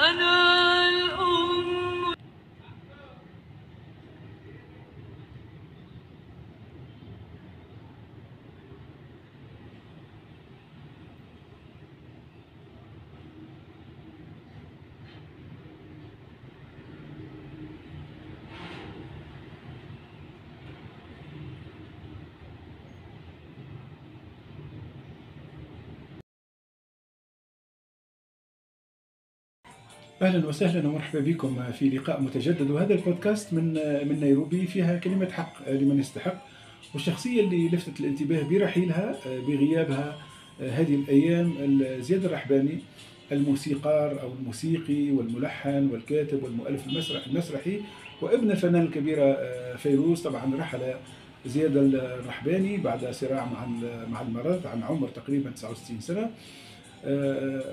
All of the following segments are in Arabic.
أنا الأم. أهلا وسهلا ومرحبا بكم في لقاء متجدد، وهذا البودكاست من نيروبي، فيها كلمة حق لمن يستحق. والشخصية اللي لفتت الانتباه برحيلها بغيابها هذه الأيام زياد الرحباني، الموسيقار أو الموسيقي والملحن والكاتب والمؤلف المسرحي وابن الفنان الكبيرة فيروز. طبعا رحل زياد الرحباني بعد صراع مع المرض عن عمر تقريبا 69 سنة.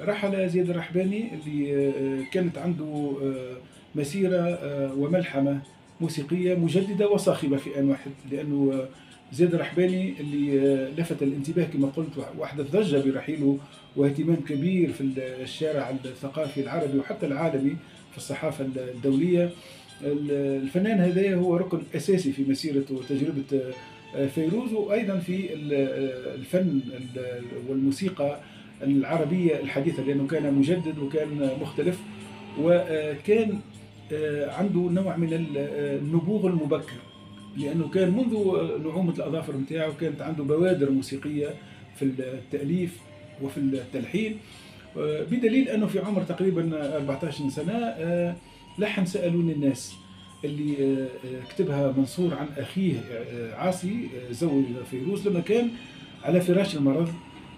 رحل زياد الرحباني اللي كانت عنده مسيرة وملحمة موسيقية مجددة وصاخبة في آن واحد، لأنه زياد الرحباني اللي لفت الانتباه كما قلت وأحدث ضجة برحيله واهتمام كبير في الشارع الثقافي العربي وحتى العالمي في الصحافة الدولية. الفنان هذا هو ركن أساسي في مسيرة وتجربة فيروز، وأيضا في الفن والموسيقى العربية الحديثة، لأنه كان مجدد وكان مختلف، وكان عنده نوع من النبوغ المبكر، لأنه كان منذ نعومة الأظافر متاعه كانت عنده بوادر موسيقية في التأليف وفي التلحين، بدليل أنه في عمر تقريبا 14 سنة لحن سألوني الناس اللي كتبها منصور عن أخيه عاصي زوج فيروز لما كان على فراش المرض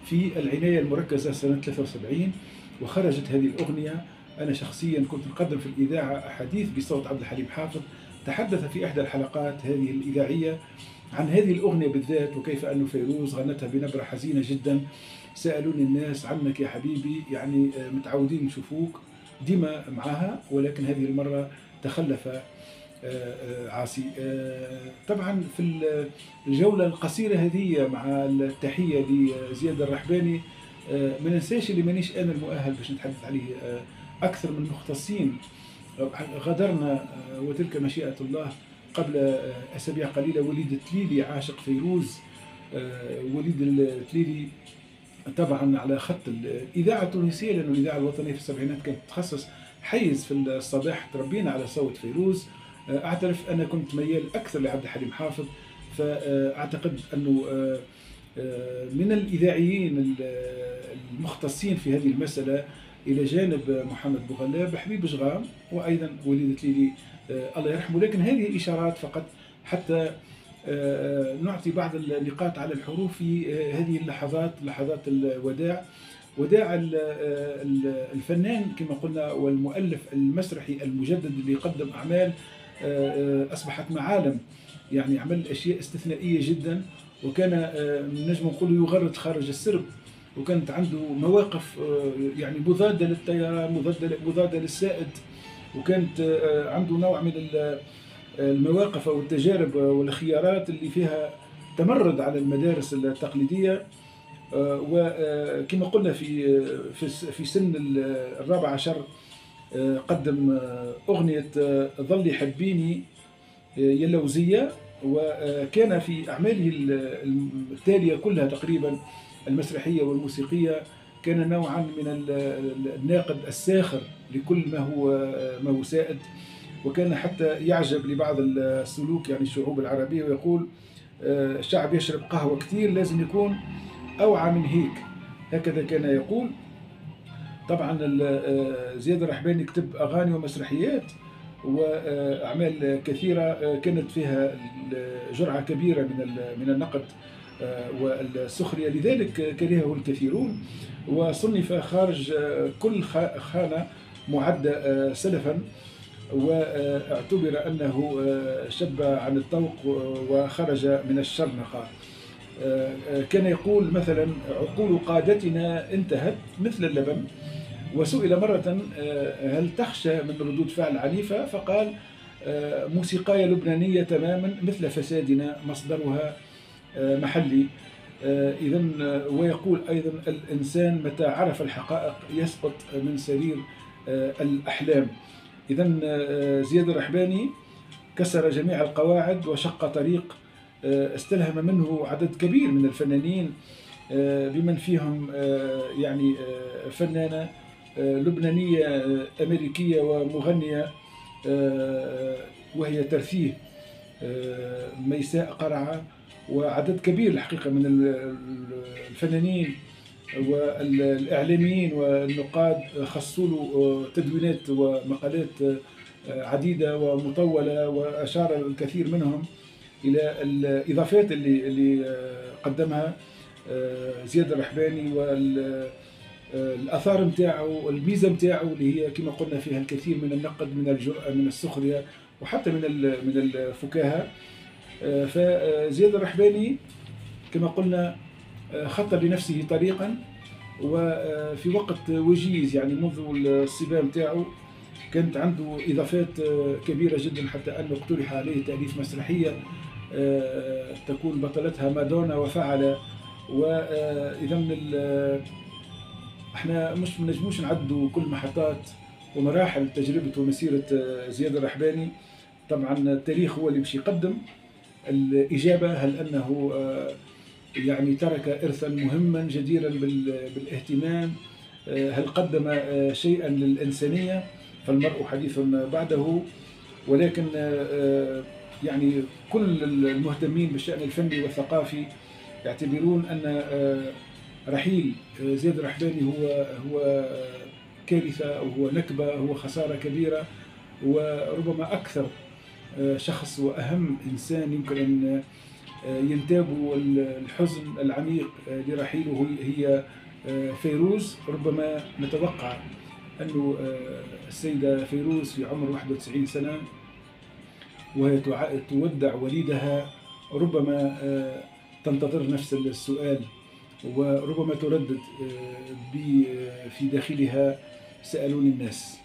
في العناية المركزة سنة 73. وخرجت هذه الأغنية. أنا شخصيا كنت مقدم في الإذاعة أحاديث بصوت عبد الحليم حافظ، تحدث في إحدى الحلقات هذه الإذاعية عن هذه الأغنية بالذات، وكيف أن فيروز غنتها بنبرة حزينة جدا. سألوني الناس عنك يا حبيبي، يعني متعودين نشوفوك ديما معها، ولكن هذه المرة تخلف عاصي. طبعا في الجولة القصيرة هذه مع التحية لزياد الرحباني ما ننساش اللي مانيش أنا المؤهل باش نتحدث عليه، أكثر من مختصين غادرنا وتلك مشيئة الله قبل أسابيع قليلة. وليد التليلي عاشق فيروز، وليد التليلي طبعا على خط الإذاعة التونسية، لأنه الإذاعة الوطنية في السبعينات كانت تخصص حيز في الصباح تربينا على صوت فيروز. أعترف أنا كنت ميال أكثر لعبد الحليم حافظ، فأعتقد أنه من الإذاعيين المختصين في هذه المسألة إلى جانب محمد بوغلاب حبيب شغام وأيضا وليد تليلي الله يرحمه. لكن هذه إشارات فقط حتى نعطي بعض النقاط على الحروف في هذه اللحظات، لحظات الوداع، وداع الفنان كما قلنا والمؤلف المسرحي المجدد اللي قدم أعمال أصبحت معالم، يعني عمل أشياء استثنائية جدا، وكان نجم نقول يغرد خارج السرب، وكانت عنده مواقف يعني مضادة للتيار، مضادة للسائد، وكانت عنده نوع من المواقف أو التجارب والخيارات اللي فيها تمرد على المدارس التقليدية. وكما قلنا في سن 14 قدم أغنية ظلي حبيني يا اللوزية، وكان في أعماله التالية كلها تقريبا المسرحية والموسيقية كان نوعا من الناقد الساخر لكل ما هو سائد، وكان حتى يعجب لبعض السلوك يعني الشعوب العربية ويقول الشعب يشرب قهوة كثير لازم يكون أوعى من هيك، هكذا كان يقول. طبعا زياد الرحباني كتب أغاني ومسرحيات وأعمال كثيرة كانت فيها جرعة كبيرة من النقد والسخرية، لذلك كرهه الكثيرون وصنف خارج كل خانة معدة سلفا، واعتبر أنه شب عن الطوق وخرج من الشرنقة. كان يقول مثلا عقول قادتنا انتهت مثل اللبن، وسئل مرة هل تخشى من ردود فعل عنيفة؟ فقال موسيقايا لبنانية تماما مثل فسادنا مصدرها محلي. إذن ويقول أيضا الإنسان متى عرف الحقائق يسقط من سرير الأحلام. إذن زياد الرحباني كسر جميع القواعد وشق طريق استلهم منه عدد كبير من الفنانين، بمن فيهم يعني فنانة لبنانية أمريكية ومغنية وهي ترثيه ميساء قرعة، وعدد كبير الحقيقة من الفنانين والإعلاميين والنقاد خصوا له تدوينات ومقالات عديدة ومطولة، وأشار الكثير منهم إلى الإضافات اللي قدمها زياد الرحباني والآثار متاعه والميزة متاعه اللي هي كما قلنا فيها الكثير من النقد، من الجرأة، من السخرية، وحتى من الفكاهة. فزياد الرحباني كما قلنا خط لنفسه طريقا، وفي وقت وجيز يعني منذ الصبا متاعه كانت عنده إضافات كبيرة جدا، حتى أنه اقترح عليه تأليف مسرحية تكون بطلتها مادونا وفعل. وإذا احنا مش منجموش نعدوا كل محطات ومراحل تجربة ومسيرة زياد الرحباني. طبعا التاريخ هو اللي باش يقدم الإجابة، هل أنه يعني ترك إرثا مهما جديرا بالاهتمام، هل قدم شيئا للإنسانية، فالمرء حديث بعده. ولكن يعني كل المهتمين بالشأن الفني والثقافي يعتبرون أن رحيل زياد الرحباني هو كارثة، أو هو نكبة، هو خسارة كبيرة، وربما أكثر شخص وأهم إنسان يمكن أن ينتاب الحزن العميق لرحيله هي فيروز. ربما نتوقع أن السيدة فيروز في عمر 91 سنة وهي تودع وليدها ربما تنتظر نفس السؤال، وربما تردد في داخلها: سألوني الناس.